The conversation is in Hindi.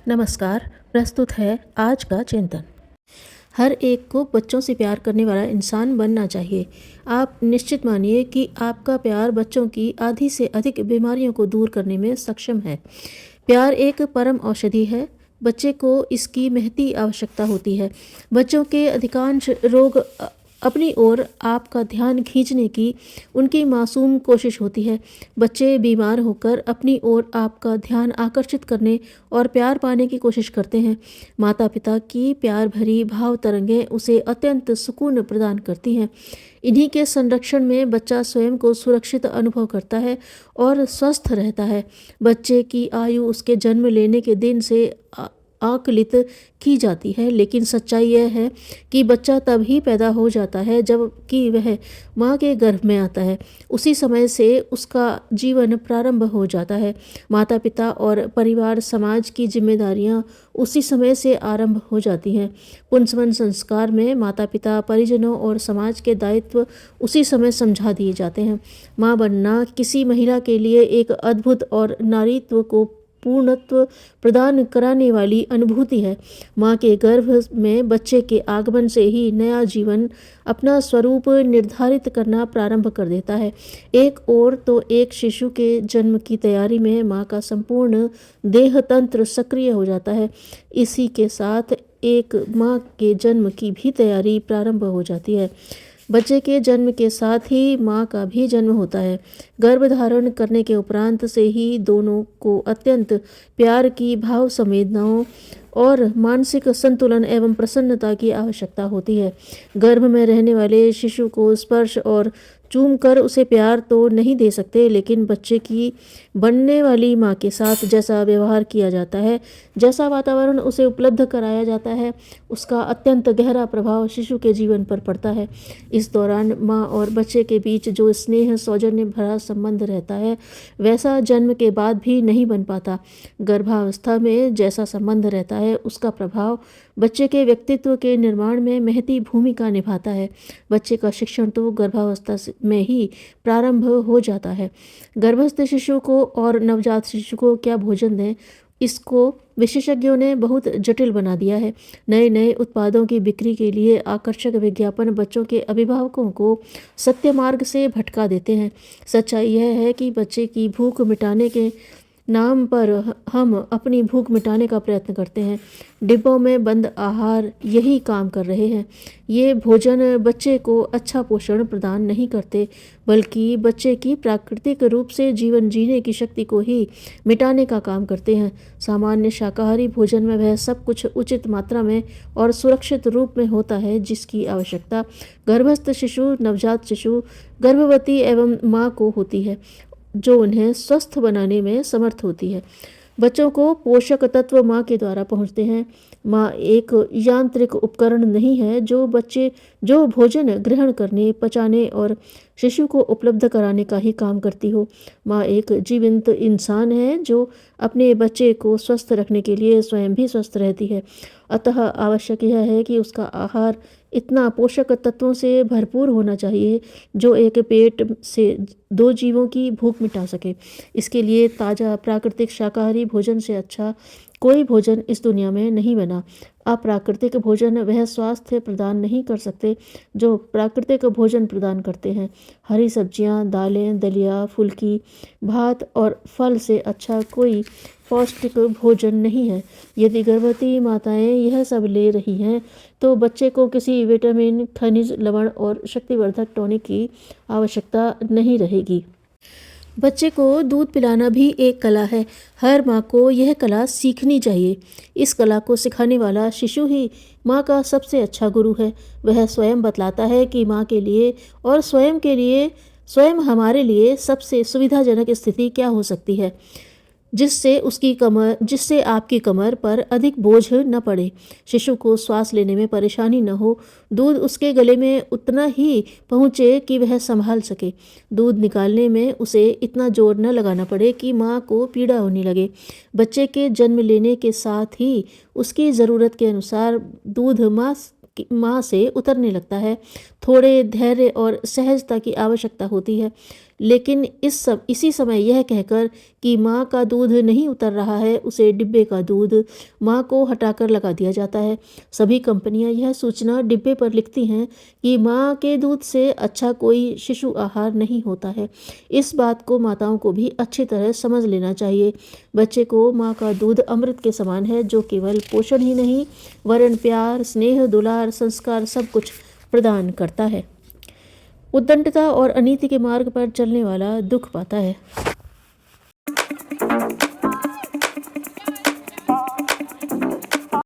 नमस्कार। प्रस्तुत है आज का चिंतन। हर एक को बच्चों से प्यार करने वाला इंसान बनना चाहिए। आप निश्चित मानिए कि आपका प्यार बच्चों की आधी से अधिक बीमारियों को दूर करने में सक्षम है। प्यार एक परम औषधि है। बच्चे को इसकी महती आवश्यकता होती है। बच्चों के अधिकांश रोग अपनी ओर आपका ध्यान खींचने की उनकी मासूम कोशिश होती है। बच्चे बीमार होकर अपनी ओर आपका ध्यान आकर्षित करने और प्यार पाने की कोशिश करते हैं। माता पिता की प्यार भरी भाव तरंगें उसे अत्यंत सुकून प्रदान करती हैं। इन्हीं के संरक्षण में बच्चा स्वयं को सुरक्षित अनुभव करता है और स्वस्थ रहता है। बच्चे की आयु उसके जन्म लेने के दिन से आकलित की जाती है, लेकिन सच्चाई यह है कि बच्चा तब ही पैदा हो जाता है जब कि वह माँ के गर्भ में आता है। उसी समय से उसका जीवन प्रारंभ हो जाता है। माता पिता और परिवार समाज की जिम्मेदारियाँ उसी समय से आरंभ हो जाती हैं। पुंसवन संस्कार में माता पिता परिजनों और समाज के दायित्व उसी समय समझा दिए जाते हैं। माँ बनना किसी महिला के लिए एक अद्भुत और नारीत्व को पूर्णत्व प्रदान कराने वाली अनुभूति है। माँ के गर्भ में बच्चे के आगमन से ही नया जीवन अपना स्वरूप निर्धारित करना प्रारंभ कर देता है। एक ओर तो एक शिशु के जन्म की तैयारी में माँ का संपूर्ण देह तंत्र सक्रिय हो जाता है। इसी के साथ एक माँ के जन्म की भी तैयारी प्रारंभ हो जाती है। बच्चे के जन्म के साथ ही माँ का भी जन्म होता है। गर्भधारण करने के उपरांत से ही दोनों को अत्यंत प्यार की भाव संवेदनाओं और मानसिक संतुलन एवं प्रसन्नता की आवश्यकता होती है। गर्भ में रहने वाले शिशु को स्पर्श और चूम कर उसे प्यार तो नहीं दे सकते, लेकिन बच्चे की बनने वाली माँ के साथ जैसा व्यवहार किया जाता है, जैसा वातावरण उसे उपलब्ध कराया जाता है, उसका अत्यंत गहरा प्रभाव शिशु के जीवन पर पड़ता है। इस दौरान माँ और बच्चे के बीच जो स्नेह सौजन्य भरा संबंध रहता है, वैसा जन्म के बाद भी नहीं बन पाता। गर्भावस्था में जैसा संबंध रहता है, उसका प्रभाव बच्चे के व्यक्तित्व के निर्माण में महती भूमिका निभाता है। बच्चे का शिक्षण तो गर्भावस्था में ही प्रारंभ हो जाता है। गर्भस्थ शिशु को और नवजात शिशु को क्या भोजन दें, इसको विशेषज्ञों ने बहुत जटिल बना दिया है। नए नए उत्पादों की बिक्री के लिए आकर्षक विज्ञापन बच्चों के अभिभावकों को सत्य मार्ग से भटका देते हैं। सच्चाई यह है कि बच्चे की भूख मिटाने के नाम पर हम अपनी भूख मिटाने का प्रयत्न करते हैं। डिब्बों में बंद आहार यही काम कर रहे हैं। ये भोजन बच्चे को अच्छा पोषण प्रदान नहीं करते, बल्कि बच्चे की प्राकृतिक रूप से जीवन जीने की शक्ति को ही मिटाने का काम करते हैं। सामान्य शाकाहारी भोजन में वह सब कुछ उचित मात्रा में और सुरक्षित रूप में होता है जिसकी आवश्यकता गर्भस्थ शिशु, नवजात शिशु, गर्भवती एवं माँ को होती है, जो उन्हें स्वस्थ बनाने में समर्थ होती है। बच्चों को पोषक तत्व माँ के द्वारा पहुँचते हैं। माँ एक यांत्रिक उपकरण नहीं है जो भोजन ग्रहण करने, पचाने और शिशु को उपलब्ध कराने का ही काम करती हो। माँ एक जीवंत इंसान है जो अपने बच्चे को स्वस्थ रखने के लिए स्वयं भी स्वस्थ रहती है। अतः आवश्यक यह है कि उसका आहार इतना पोषक तत्वों से भरपूर होना चाहिए जो एक पेट से दो जीवों की भूख मिटा सके। इसके लिए ताज़ा प्राकृतिक शाकाहारी भोजन से अच्छा कोई भोजन इस दुनिया में नहीं बना। अप्राकृतिक भोजन वह स्वास्थ्य प्रदान नहीं कर सकते जो प्राकृतिक भोजन प्रदान करते हैं। हरी सब्जियां, दालें, दलिया, फुल्की, भात और फल से अच्छा कोई पौष्टिक भोजन नहीं है। यदि गर्भवती माताएं यह सब ले रही हैं तो बच्चे को किसी विटामिन, खनिज, लवण और शक्तिवर्धक टॉनिक की आवश्यकता नहीं रहेगी। बच्चे को दूध पिलाना भी एक कला है। हर माँ को यह कला सीखनी चाहिए। इस कला को सिखाने वाला शिशु ही माँ का सबसे अच्छा गुरु है। वह स्वयं बतलाता है कि माँ के लिए और स्वयं हमारे लिए सबसे सुविधाजनक स्थिति क्या हो सकती है, जिससे आपकी कमर पर अधिक बोझ न पड़े, शिशु को श्वास लेने में परेशानी न हो, दूध उसके गले में उतना ही पहुँचे कि वह संभाल सके, दूध निकालने में उसे इतना जोर न लगाना पड़े कि माँ को पीड़ा होने लगे। बच्चे के जन्म लेने के साथ ही उसकी ज़रूरत के अनुसार दूध माँ से उतरने लगता है। थोड़े धैर्य और सहजता की आवश्यकता होती है। लेकिन इसी समय यह कहकर कि माँ का दूध नहीं उतर रहा है, उसे डिब्बे का दूध माँ को हटाकर लगा दिया जाता है। सभी कंपनियां यह सूचना डिब्बे पर लिखती हैं कि माँ के दूध से अच्छा कोई शिशु आहार नहीं होता है। इस बात को माताओं को भी अच्छी तरह समझ लेना चाहिए। बच्चे को माँ का दूध अमृत के समान है, जो केवल पोषण ही नहीं वरन प्यार, स्नेह, दुलार, संस्कार सब कुछ प्रदान करता है। उद्दंडता और अनीति के मार्ग पर चलने वाला दुख पाता है।